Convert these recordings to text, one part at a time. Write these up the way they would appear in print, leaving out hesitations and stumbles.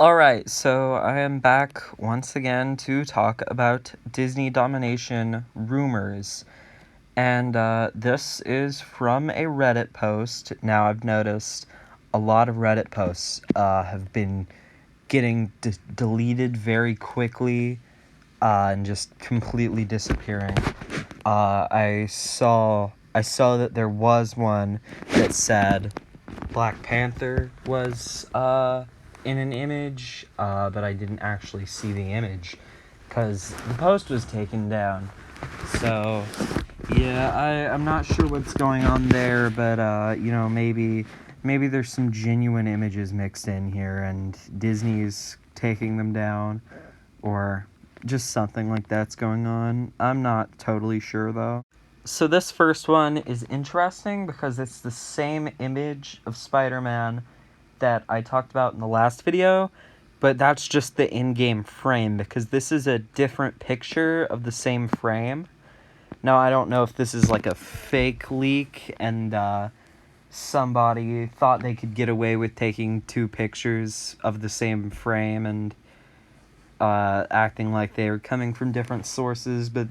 Alright, so I am back once again to talk about Disney Domination rumors. And this is from a Reddit post. Now, I've noticed a lot of Reddit posts have been getting deleted very quickly and just completely disappearing. I saw that there was one that said Black Panther was in an image, but I didn't actually see the image because the post was taken down. So yeah, I'm not sure what's going on there, but maybe there's some genuine images mixed in here and Disney's taking them down, or just something like that's going on. I'm not totally sure though. So this first one is interesting because it's the same image of Spider-Man that I talked about in the last video, but that's just the in-game frame because this is a different picture of the same frame. Now, I don't know if this is like a fake leak and somebody thought they could get away with taking two pictures of the same frame and acting like they were coming from different sources, but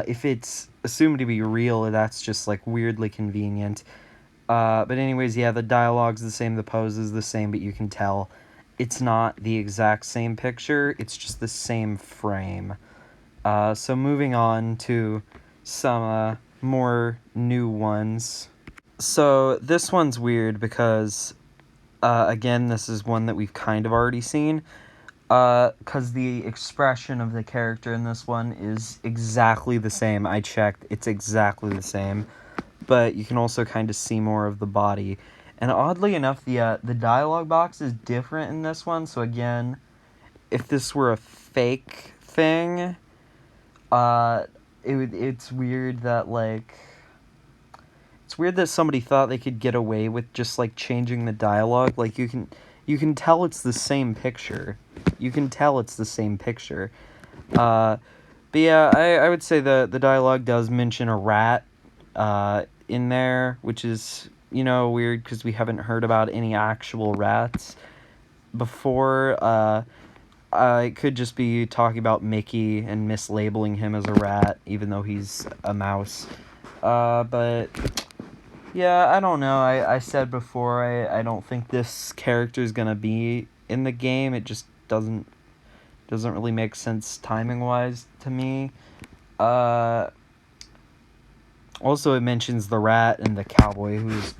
if it's assumed to be real, that's just like weirdly convenient. But anyways, yeah, the dialogue's the same, the pose is the same, but you can tell it's not the exact same picture, it's just the same frame. So moving on to some more new ones. So this one's weird because, again, this is one that we've kind of already seen. Because the expression of the character in this one is exactly the same. I checked, it's exactly the same. But you can also kind of see more of the body. And oddly enough, the dialogue box is different in this one. So again, if this were a fake thing, it's weird that, like, it's weird that somebody thought they could get away with just, like, changing the dialogue. Like, you can tell it's the same picture. You can tell it's the same picture. But yeah, I would say the dialogue does mention a rat in there, which is, weird because we haven't heard about any actual rats before. It could just be talking about Mickey and mislabeling him as a rat, even though he's a mouse. But yeah, I don't know. I said before, I don't think this character is gonna be in the game. It just doesn't really make sense timing-wise to me. Also, it mentions the rat and the cowboy, who's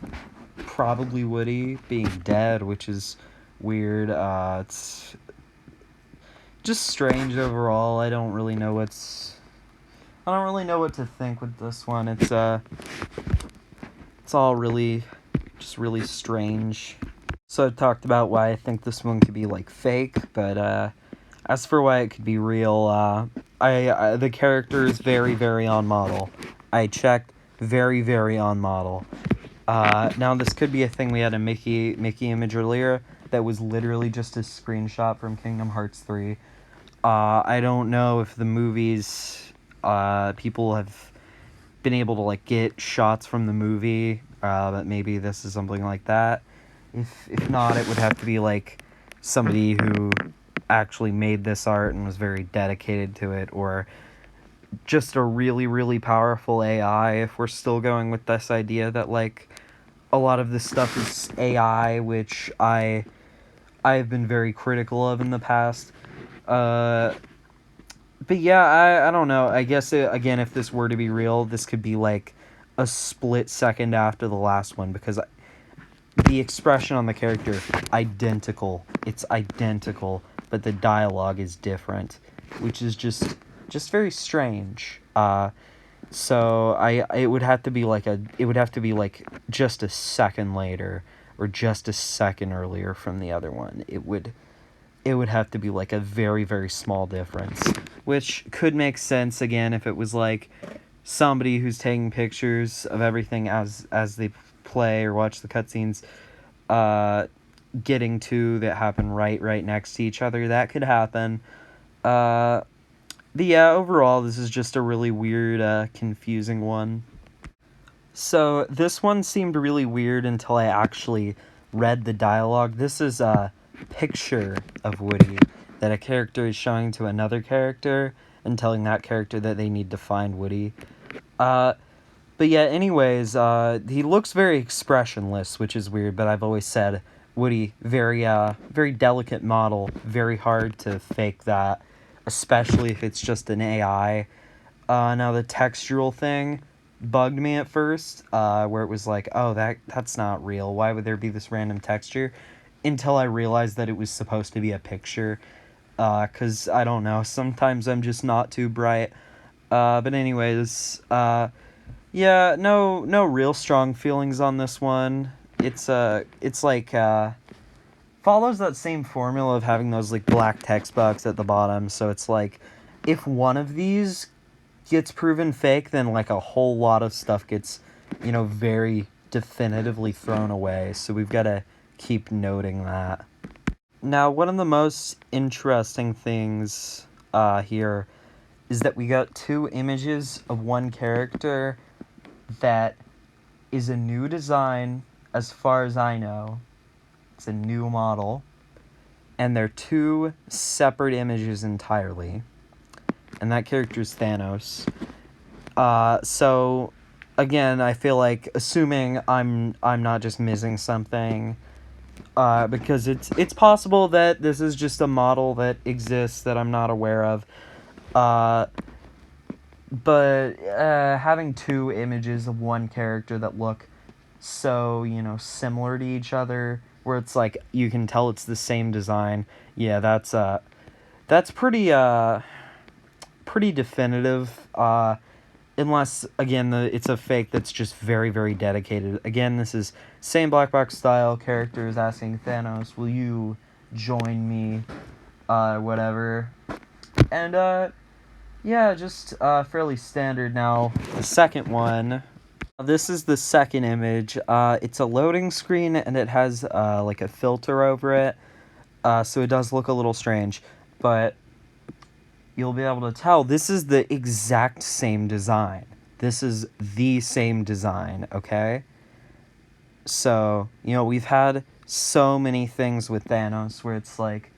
probably Woody, being dead, which is weird. It's just strange overall. I don't really know what to think with this one. It's all really strange. So I've talked about why I think this one could be like fake, but as for why it could be real, the character is very, very on model. I checked, very, very on model. Now this could be a thing. We had a Mickey image earlier that was literally just a screenshot from Kingdom Hearts 3. I don't know if the movies, people have been able to, like, get shots from the movie, but maybe this is something like that. If not, it would have to be, like, somebody who actually made this art and was very dedicated to it, or just a really, really powerful AI, if we're still going with this idea that, like, a lot of this stuff is AI, which I've been very critical of in the past. But yeah, I don't know. I guess, again, if this were to be real, this could be, like, a split second after the last one, because the expression on the character, identical. It's identical, but the dialogue is different, which is just very strange. So it would have to be like just a second later, or just a second earlier from the other one. It would have to be like a very, very small difference, which could make sense again if it was like somebody who's taking pictures of everything as they play or watch the cutscenes, getting two that happen right next to each other. That could happen. But yeah, overall, this is just a really weird, confusing one. So this one seemed really weird until I actually read the dialogue. This is picture of Woody that a character is showing to another character and telling that character that they need to find Woody. But yeah, anyways, he looks very expressionless, which is weird, but I've always said Woody, very delicate model, very hard to fake that, especially if it's just an AI. Now the textural thing bugged me at first, where it was like, oh, that's not real. Why would there be this random texture? Until I realized that it was supposed to be a picture, because, I don't know, sometimes I'm just not too bright. But anyways, yeah, no real strong feelings on this one. It's like, follows that same formula of having those, like, black text box at the bottom, so it's like, if one of these gets proven fake, then, like, a whole lot of stuff gets, very definitively thrown away, so we've got to keep noting that. Now, one of the most interesting things, here, is that we got two images of one character that is a new design, as far as I know. It's a new model, and they're two separate images entirely, and that character is Thanos. So, again, I feel like, assuming I'm not just missing something, because it's possible that this is just a model that exists that I'm not aware of, but having two images of one character that look so, similar to each other, where it's like, you can tell it's the same design, yeah, that's pretty definitive, unless, again, it's a fake that's just very, very dedicated. Again, this is same black box style, characters asking Thanos, will you join me, whatever, and, yeah, just, fairly standard. Now, the second one, this is the second image. It's a loading screen, and it has, like, a filter over it, so it does look a little strange, but you'll be able to tell this is the exact same design. This is the same design, okay? So, we've had so many things with Thanos where it's like,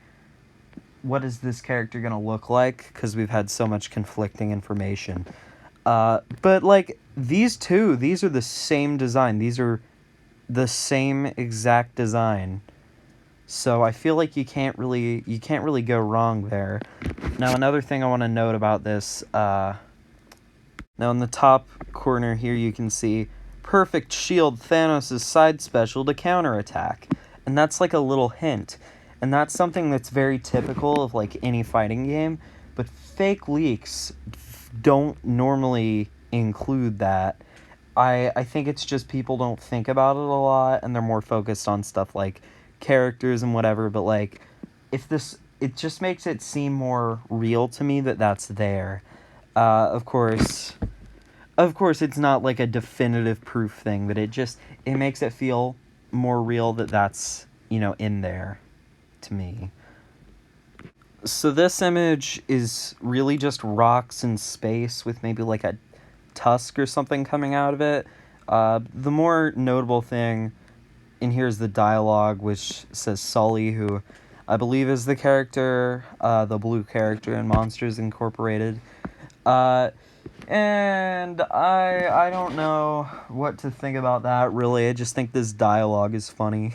what is this character gonna look like? Because we've had so much conflicting information. But, like, these are the same design. These are the same exact design. So I feel like you can't really go wrong there. Now, another thing I want to note about this, now in the top corner here you can see, perfect shield Thanos' side special to counterattack. And that's like a little hint. And that's something that's very typical of, like, any fighting game, but fake leaks don't normally include that. I think it's just people don't think about it a lot, and they're more focused on stuff like characters and whatever, but, like, it just makes it seem more real to me that that's there. Of course, it's not, like, a definitive proof thing, but it makes it feel more real that that's, in there, to me. So this image is really just rocks in space with maybe, like, a tusk or something coming out of it. The more notable thing in here is the dialogue, which says Sully, who I believe is the character, the blue character in Monsters Incorporated. And I don't know what to think about that, really. I just think this dialogue is funny.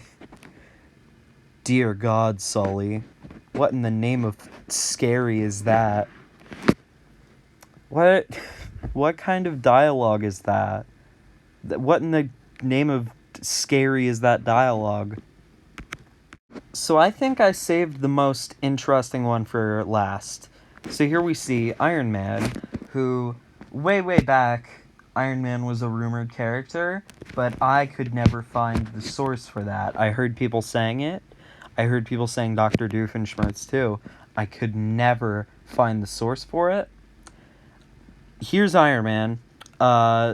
Dear God, Sully. What in the name of scary is that? What kind of dialogue is that? What in the name of scary is that dialogue? So I think I saved the most interesting one for last. So here we see Iron Man, who, way back, Iron Man was a rumored character, but I could never find the source for that. I heard people saying it. I heard people saying Dr. Doofenshmirtz too. I could never find the source for it. Here's Iron Man.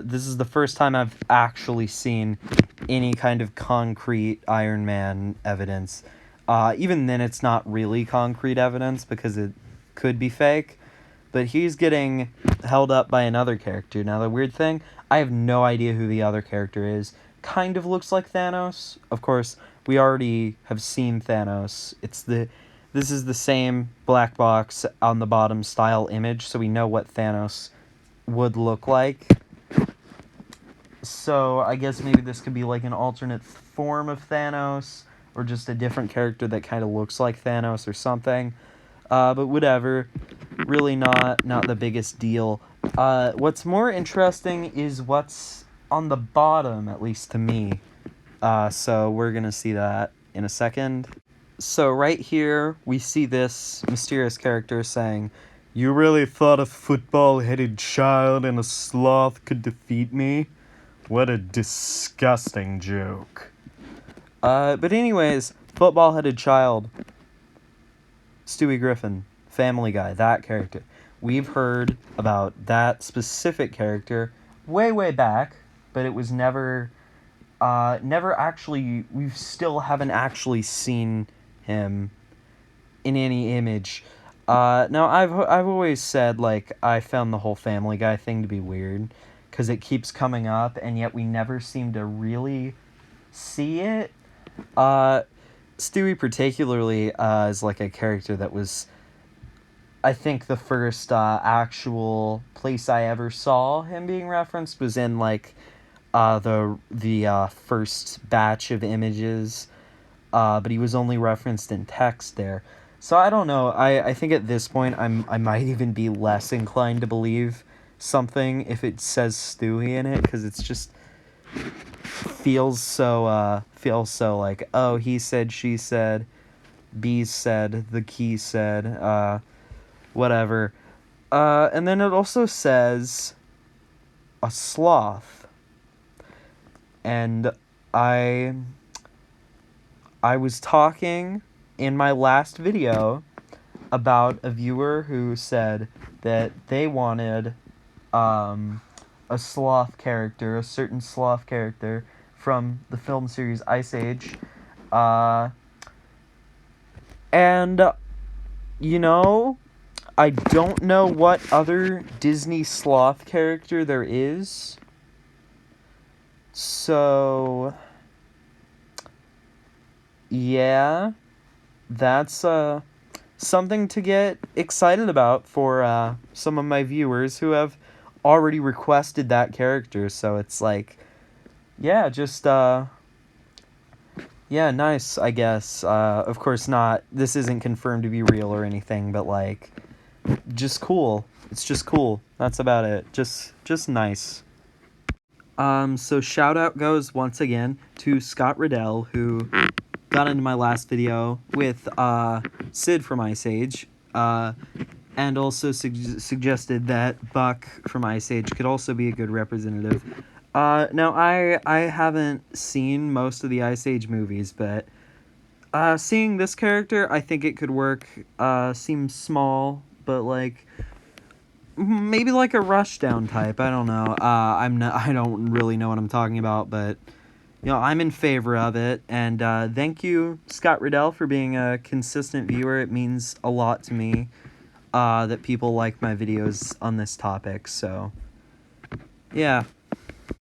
This is the first time I've actually seen any kind of concrete Iron Man evidence. Even then, it's not really concrete evidence because it could be fake. But he's getting held up by another character. Now, the weird thing, I have no idea who the other character is. Kind of looks like Thanos. Of course, we already have seen Thanos. This is the same black box on the bottom style image, so we know what Thanos would look like. So I guess maybe this could be like an alternate form of Thanos, or just a different character that kind of looks like Thanos or something. But whatever, really not the biggest deal. What's more interesting is what's on the bottom, at least to me. So we're gonna see that in a second. So right here, we see this mysterious character saying, "You really thought a football-headed child and a sloth could defeat me? What a disgusting joke." But anyways, football-headed child, Stewie Griffin, Family Guy, that character. We've heard about that specific character way back, but it was never actually, we still haven't actually seen him in any image. Now, I've always said, like, I found the whole Family Guy thing to be weird, because it keeps coming up, and yet we never seem to really see it. Stewie particularly is like a character that was, I think, the first actual place I ever saw him being referenced was in, like, the first batch of images, but he was only referenced in text there. So I don't know. I think at this point I might even be less inclined to believe something if it says Stewie in it, because it's just feels so like, oh, he said, she said, B said, the key said, whatever. And then it also says a sloth. And I was talking in my last video about a viewer who said that they wanted a sloth character, a certain sloth character from the film series Ice Age. And, you know, I don't know what other Disney sloth character there is. So, yeah, that's something to get excited about for some of my viewers who have already requested that character. So it's like, yeah, just yeah, nice, I guess. Of course not, this isn't confirmed to be real or anything, but like, just cool. It's just cool. That's about it. Just nice. So shout out goes once again to Scott Riddell, who got into my last video with Sid from Ice Age, and also suggested that Buck from Ice Age could also be a good representative. Now, I haven't seen most of the Ice Age movies, but seeing this character, I think it could work. Seems small, but like, maybe like a Rushdown type. I don't know. I don't really know what I'm talking about, but you know, I'm in favor of it. And thank you, Scott Riddell, for being a consistent viewer. It means a lot to me that people like my videos on this topic. So, yeah.